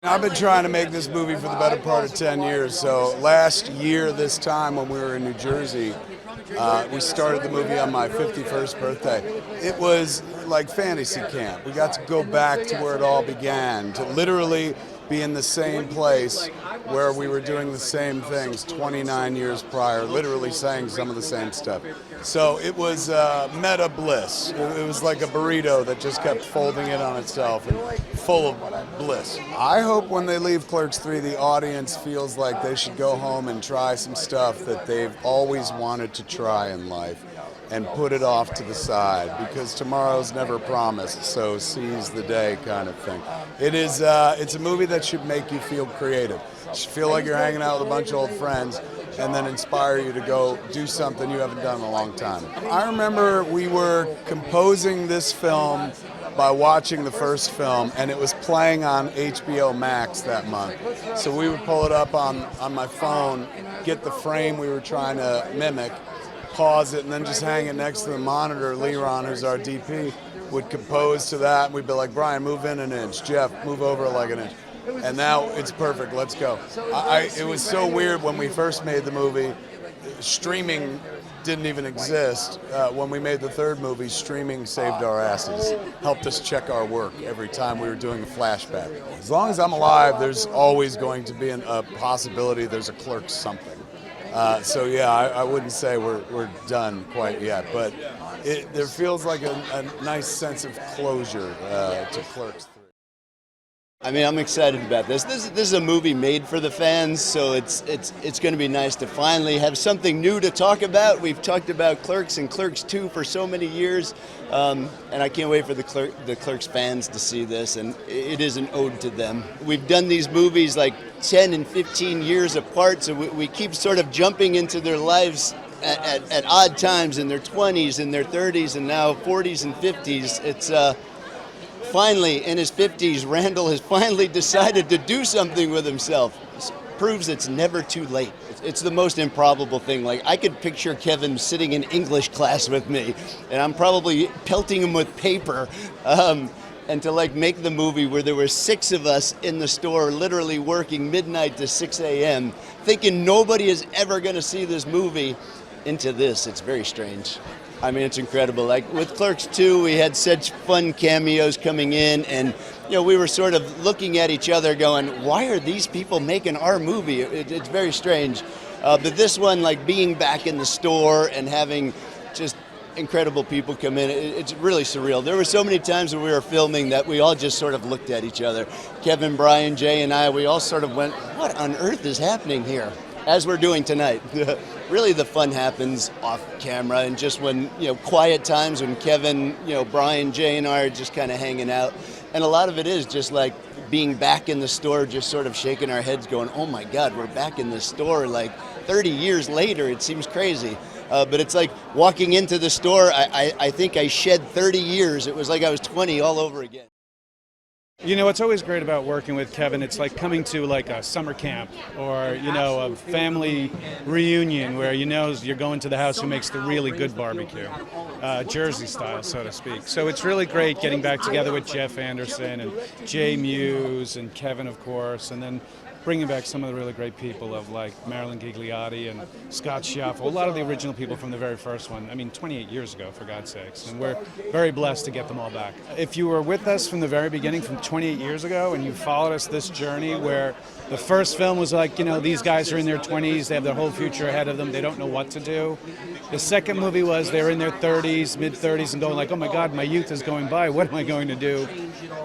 I've been trying to make this movie for the better part of 10 years. So last year, this time when we were in New Jersey, we started the movie on my 51st birthday. It was like fantasy camp. We got to go back to where it all began, to literally be in the same place where we were doing the same things 29 years prior, literally saying some of the same stuff. So it was meta bliss. It was like a burrito that just kept folding in on itself and full of bliss. I hope when they leave Clerks 3, the audience feels like they should go home and try some stuff that they've always wanted to try in life and put it off to the side, because tomorrow's never promised, so seize the day kind of thing. It's a movie that should make you feel creative. You should feel like you're hanging out with a bunch of old friends and then inspire you to go do something you haven't done in a long time. I remember we were composing this film by watching the first film, and it was playing on HBO Max that month. So we would pull it up on my phone, get the frame we were trying to mimic, pause it, and then just hang it next to the monitor. Leron, who's our DP, would compose to that. We'd be like, Brian, move in an inch. Jeff, move over like an inch. And now it's perfect. Let's go. It was so weird when we first made the movie. Streaming didn't even exist. When we made the third movie, streaming saved our asses, helped us check our work every time we were doing a flashback. As long as I'm alive, there's always going to be a possibility there's a Clerks something. So yeah, I wouldn't say we're done quite yet, but there feels like a nice sense of closure to Clerks 3. I mean, I'm excited about this. This is a movie made for the fans, so it's going to be nice to finally have something new to talk about. We've talked about Clerks and Clerks 2 for so many years, and I can't wait for the Clerks fans to see this, and it is an ode to them. We've done these movies like 10 and 15 years apart, so we keep sort of jumping into their lives at odd times in their 20s, in their 30s, and now 40s and 50s. It's finally, in his 50s, Randal has finally decided to do something with himself. This proves it's never too late. It's the most improbable thing. Like, I could picture Kevin sitting in English class with me, and I'm probably pelting him with paper. And to make the movie where there were 6 of us in the store literally working midnight to 6 a.m., thinking nobody is ever going to see this movie, into this. It's very strange. I mean, it's incredible. Like with Clerks 2, we had such fun cameos coming in, and we were sort of looking at each other going, why are these people making our movie? It's very strange. But this one, like being back in the store and having just incredible people come in, it's really surreal. There were so many times when we were filming that we all just sort of looked at each other. Kevin, Brian, Jay, and I, we all sort of went, what on earth is happening here? As we're doing tonight. Really the fun happens off camera, and just when, quiet times when Kevin, Brian, Jay, and I are just kind of hanging out. And a lot of it is just like being back in the store, just sort of shaking our heads going, oh my God, we're back in the store like 30 years later. It seems crazy. But it's like walking into the store, I think I shed 30 years. It was like I was 20 all over again. What's always great about working with Kevin, it's like coming to like a summer camp or, a family reunion where you're going to the house who makes the really good barbecue, Jersey style, so to speak. So it's really great getting back together with Jeff Anderson and Jay Mewes and Kevin, of course, and then bringing back some of the really great people of like Marilyn Ghigliotti and Scott Schiaffo, a lot of the original people from the very first one. I mean, 28 years ago, for God's sakes. And we're very blessed to get them all back. If you were with us from the very beginning, from 28 years ago, and you followed us this journey where the first film was like, these guys are in their 20s, they have their whole future ahead of them, they don't know what to do. The second movie was they're in their 30s, mid-30s, and going like, oh my God, my youth is going by, what am I going to do?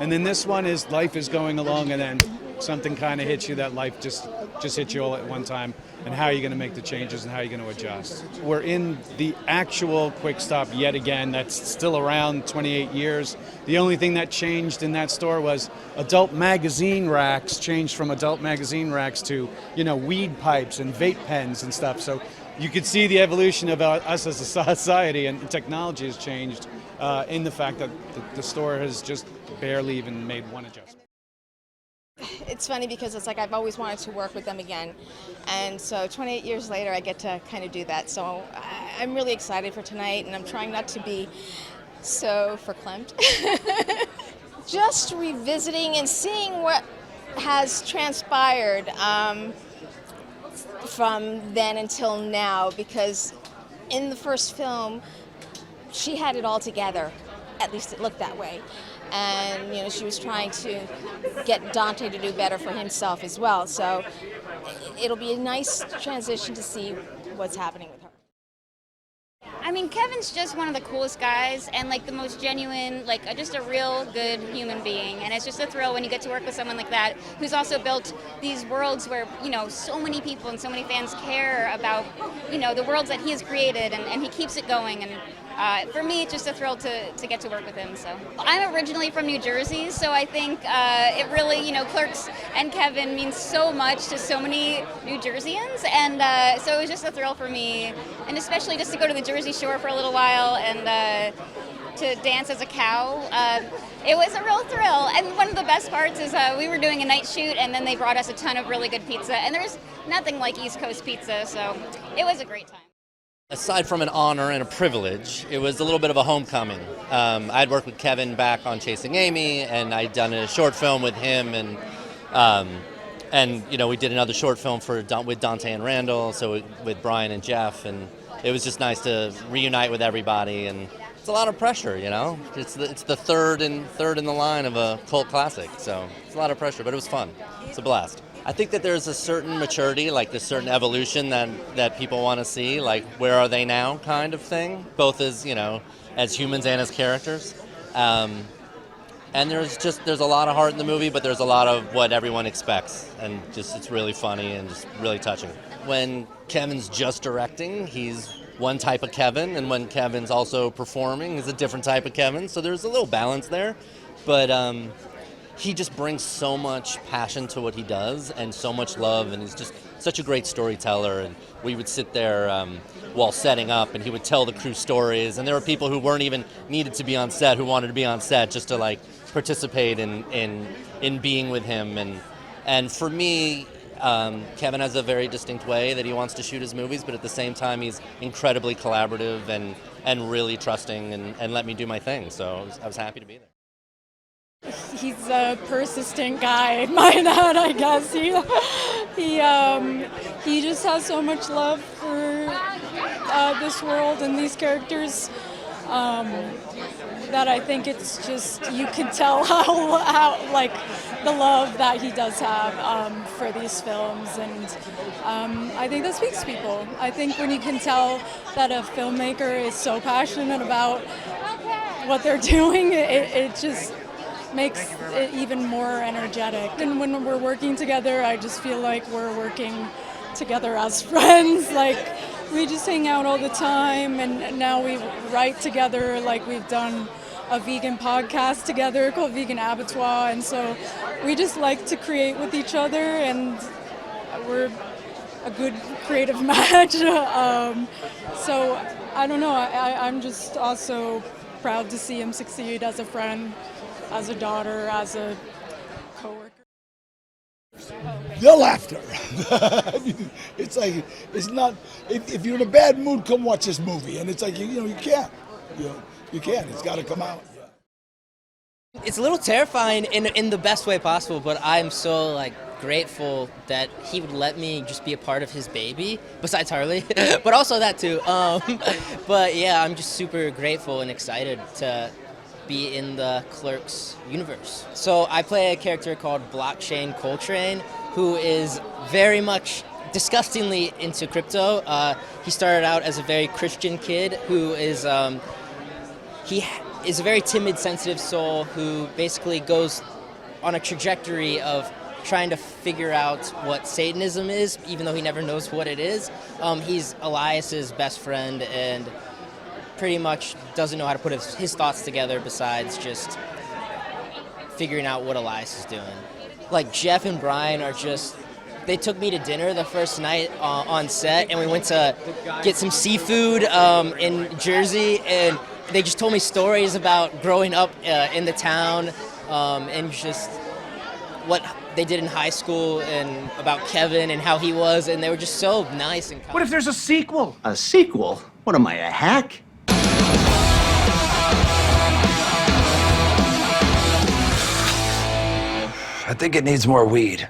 And then this one is life is going along, and then something kind of hits you that life just hits you all at one time, and how are you going to make the changes and how are you going to adjust. We're in the actual Quick Stop yet again that's still around 28 years. The only thing that changed in that store was adult magazine racks changed from adult magazine racks to, weed pipes and vape pens and stuff. So you could see the evolution of us as a society, and technology has changed in the fact that the store has just barely even made one adjustment. It's funny because it's like I've always wanted to work with them again, and so 28 years later I get to kind of do that. So I'm really excited for tonight, and I'm trying not to be so verklempt. Just revisiting and seeing has transpired from then until now, because in the first film, she had it all together. At least it looked that way. And she was trying to get Dante to do better for himself as well. So it'll be a nice transition to see what's happening with her. I mean, Kevin's just one of the coolest guys and like the most genuine, like just a real good human being. And it's just a thrill when you get to work with someone like that who's also built these worlds where, so many people and so many fans care about, the worlds that he has created, and he keeps it going. And for me, it's just a thrill to get to work with him. So I'm originally from New Jersey, so I think it really, Clerks and Kevin means so much to so many New Jerseyans, and so it was just a thrill for me, and especially just to go to the Jersey Shore for a little while and to dance as a cow. It was a real thrill, and one of the best parts is we were doing a night shoot, and then they brought us a ton of really good pizza, and there's nothing like East Coast pizza, so it was a great time. Aside from an honor and a privilege, it was a little bit of a homecoming. I'd worked with Kevin back on Chasing Amy, and I'd done a short film with him, and we did another short film with Dante and Randal, so with Brian and Jeff, and it was just nice to reunite with everybody. And it's a lot of pressure, It's the third in the line of a cult classic, so it's a lot of pressure, but it was fun. It's a blast. I think that there's a certain maturity, like this certain evolution that people want to see, like where are they now kind of thing, both as humans and as characters. And there's a lot of heart in the movie, but there's a lot of what everyone expects, and just it's really funny and just really touching. When Kevin's just directing, he's one type of Kevin, and when Kevin's also performing, he's a different type of Kevin. So there's a little balance there, but he just brings so much passion to what he does and so much love, and he's just such a great storyteller. And we would sit there while setting up, and he would tell the crew stories, and there were people who weren't even needed to be on set who wanted to be on set just to like participate in being with him. And for me, Kevin has a very distinct way that he wants to shoot his movies, but at the same time he's incredibly collaborative and really trusting and let me do my thing. So I was happy to be there. He's a persistent guy, my dad, I guess. He just has so much love for this world and these characters that I think it's just, you can tell how like the love that he does have for these films, and I think that speaks to people. I think when you can tell that a filmmaker is so passionate about what they're doing, it just makes it even more energetic. And when we're working together, I just feel like we're working together as friends. Like, we just hang out all the time, and now we write together. Like, we've done a vegan podcast together called Vegan Abattoir, and so we just like to create with each other, and we're a good creative match. So I don't know, I'm just also proud to see him succeed as a friend, as a daughter, as a coworker. The laughter. I mean, it's like, it's not, if you're in a bad mood, come watch this movie. And it's like, you can't. You can't. It's got to come out. Yeah. It's a little terrifying in the best way possible, but I'm so grateful that he would let me just be a part of his baby, besides Harley, but also that too. But yeah, I'm just super grateful and excited to be in the Clerks universe. So I play a character called Blockchain Coltrane, who is very much disgustingly into crypto. He started out as a very Christian kid who is he is a very timid, sensitive soul who basically goes on a trajectory of trying to figure out what Satanism is, even though he never knows what it is. He's Elias's best friend and pretty much doesn't know how to put his thoughts together besides just figuring out what Elias is doing. Like, Jeff and Brian are just, they took me to dinner the first night on set, and we went to get some seafood in Jersey, and they just told me stories about growing up in the town and just what they did in high school and about Kevin and how he was, and they were just so nice and kind. What if there's a sequel? A sequel? What am I, a hack? I think it needs more weed.